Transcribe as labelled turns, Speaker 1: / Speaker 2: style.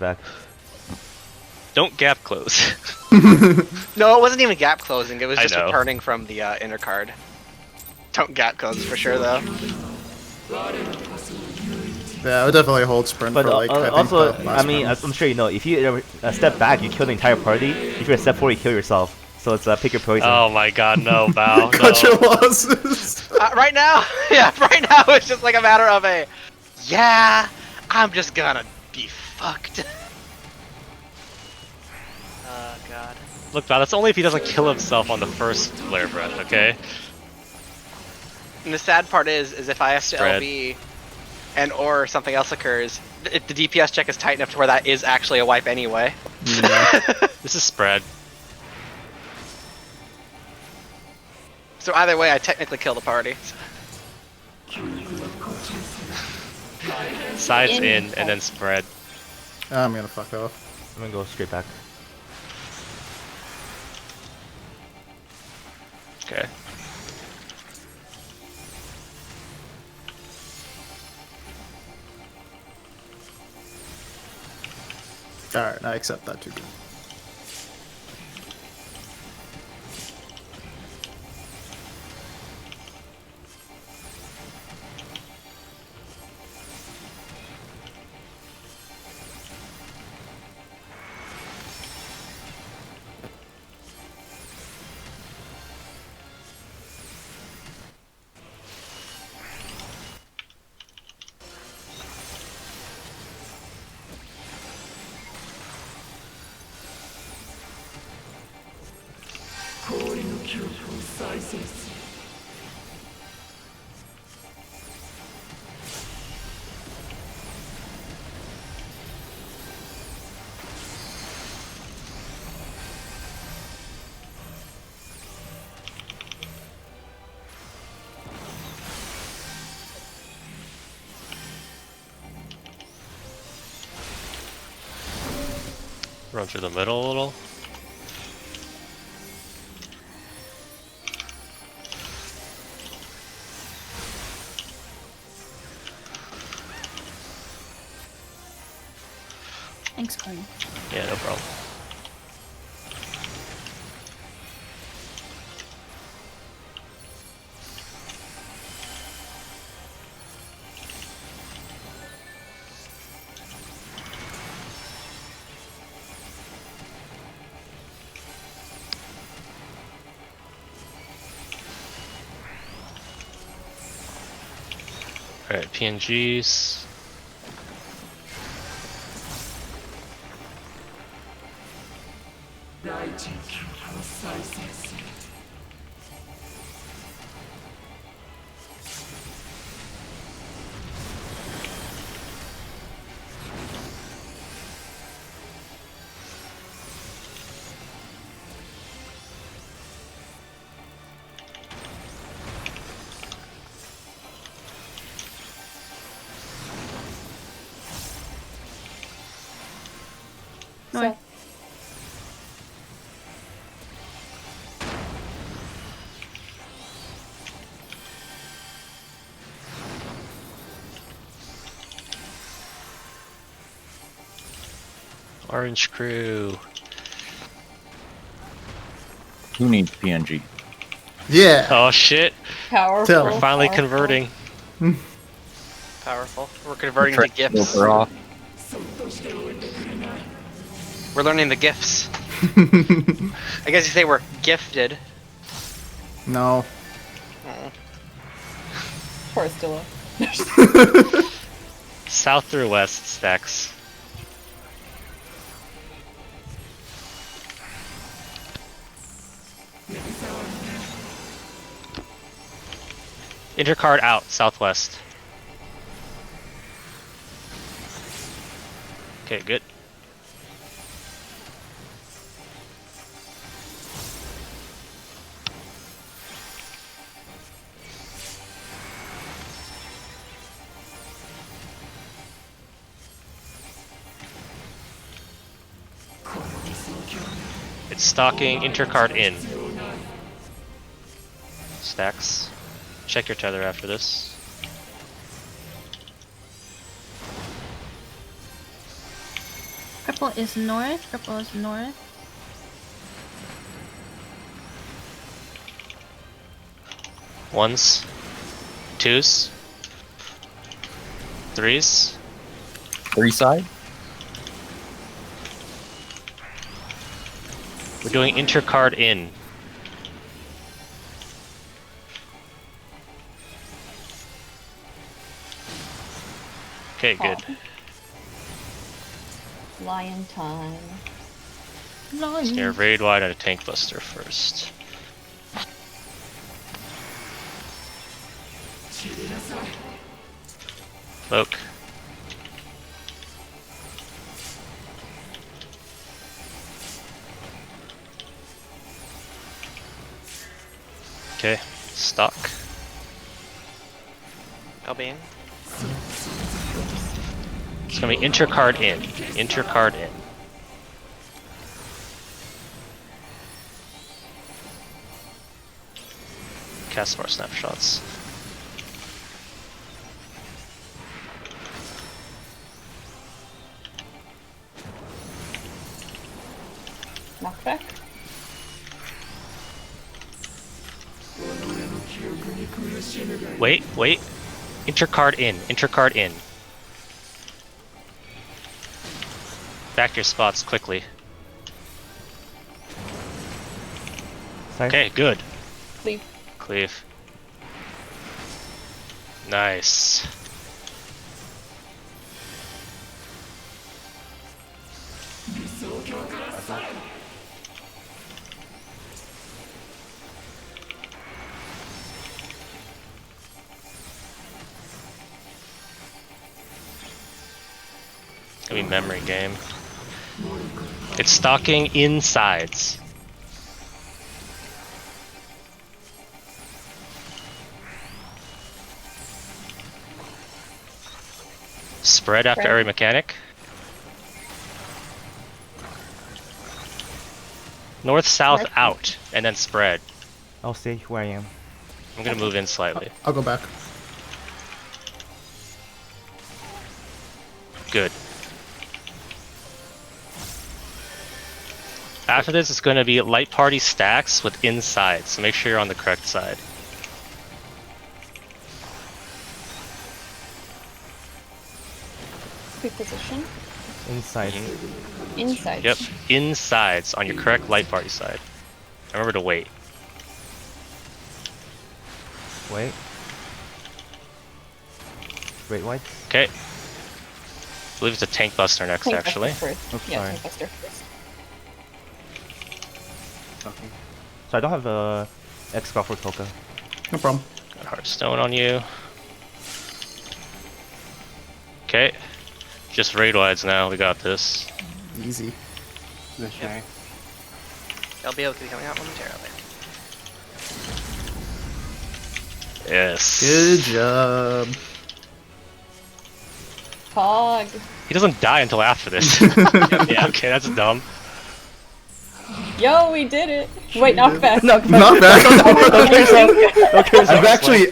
Speaker 1: back.
Speaker 2: Don't gap close.
Speaker 3: No, it wasn't even gap closing. It was
Speaker 2: I
Speaker 3: just
Speaker 2: know.
Speaker 3: returning from the inner card. Don't gap close for sure though.
Speaker 4: Yeah, I would definitely hold sprint
Speaker 1: But
Speaker 4: for like. I think
Speaker 1: also,
Speaker 4: the last
Speaker 1: I mean,
Speaker 4: round.
Speaker 1: I'm sure you know, if you step back, you kill the entire party. If you're a step forward, you kill yourself. So it's pick your poison.
Speaker 2: Oh my god, no, Bao.
Speaker 4: Cut your
Speaker 2: No.
Speaker 4: losses.
Speaker 3: Right now, yeah, right now it's just like a matter of a, yeah, I'm just gonna be fucked. Oh god.
Speaker 2: Look, Bao, that's only if he doesn't kill himself on the first flare breath, okay?
Speaker 3: And the sad part is if I have to
Speaker 2: Spread.
Speaker 3: LB and or something else occurs, the DPS check is tight enough to where that is actually a wipe anyway.
Speaker 2: This is spread.
Speaker 3: So either way, I technically kill the party.
Speaker 2: Sides in and then spread.
Speaker 4: I'm gonna fuck off.
Speaker 1: I'm gonna go straight back.
Speaker 2: Okay.
Speaker 4: Alright, I accept that too.
Speaker 2: Run through the middle a little.
Speaker 5: Thanks, Corey.
Speaker 2: Yeah, no problem. Alright, PNGs.
Speaker 5: No.
Speaker 2: Orange crew.
Speaker 6: Who needs PNG?
Speaker 4: Yeah.
Speaker 2: Oh shit,
Speaker 5: Powerful.
Speaker 4: Tell.
Speaker 2: we're finally
Speaker 5: powerful.
Speaker 2: converting.
Speaker 3: Powerful. We're converting to gifts.
Speaker 6: We're off.
Speaker 3: We're learning the gifts. I guess you say we're gifted.
Speaker 4: No.
Speaker 5: Poor Stilla.
Speaker 2: South through west stacks. Intercard out, southwest. Okay, good. It's stalking intercard in. Stacks. Check your tether after this.
Speaker 7: Purple is north. Purple is north.
Speaker 2: Ones, twos, threes.
Speaker 6: 3 side?
Speaker 2: We're doing intercard in. Okay, good.
Speaker 5: Lion time.
Speaker 2: Snare raid wide and a tank buster first. Cloak. Okay, stock.
Speaker 3: Bean.
Speaker 2: It's gonna be intercard in. Intercard in. Cast more snapshots.
Speaker 5: Knockback.
Speaker 2: Wait, wait. Intercard in. Intercard in. Back to your spots quickly.
Speaker 1: Sorry.
Speaker 2: Okay, good.
Speaker 5: Leave.
Speaker 2: Cleave. Nice. It's gonna be memory game. It's stalking insides. Spread after every mechanic. North, south, out, and then spread.
Speaker 1: I'll stay where I am.
Speaker 2: I'm gonna move in slightly.
Speaker 4: I'll go back.
Speaker 2: Good. After this, it's gonna be light party stacks with inside, so make sure you're on the correct side.
Speaker 5: Pre-position.
Speaker 1: Inside.
Speaker 5: Inside.
Speaker 2: Yep, insides on your correct light party side. Remember to wait.
Speaker 1: Wait. Great whites.
Speaker 2: Okay. I believe it's a tank buster next,
Speaker 5: Tank
Speaker 2: actually.
Speaker 5: Buster first.
Speaker 1: Oops,
Speaker 5: Yeah,
Speaker 1: sorry.
Speaker 5: tank buster first.
Speaker 1: So I don't have a X-Scar for Toka.
Speaker 4: No problem.
Speaker 2: Got Heartstone on you. Okay. Just raid wides now, we got this.
Speaker 4: Easy.
Speaker 3: LBO could be coming out momentarily.
Speaker 2: Yes.
Speaker 4: Good job.
Speaker 5: Cog.
Speaker 2: He doesn't die until after this. Yeah, okay, that's dumb.
Speaker 5: Yo, we did it. Wait, knockback.
Speaker 4: Not bad.
Speaker 5: Okay.
Speaker 1: Okay,
Speaker 4: I've actually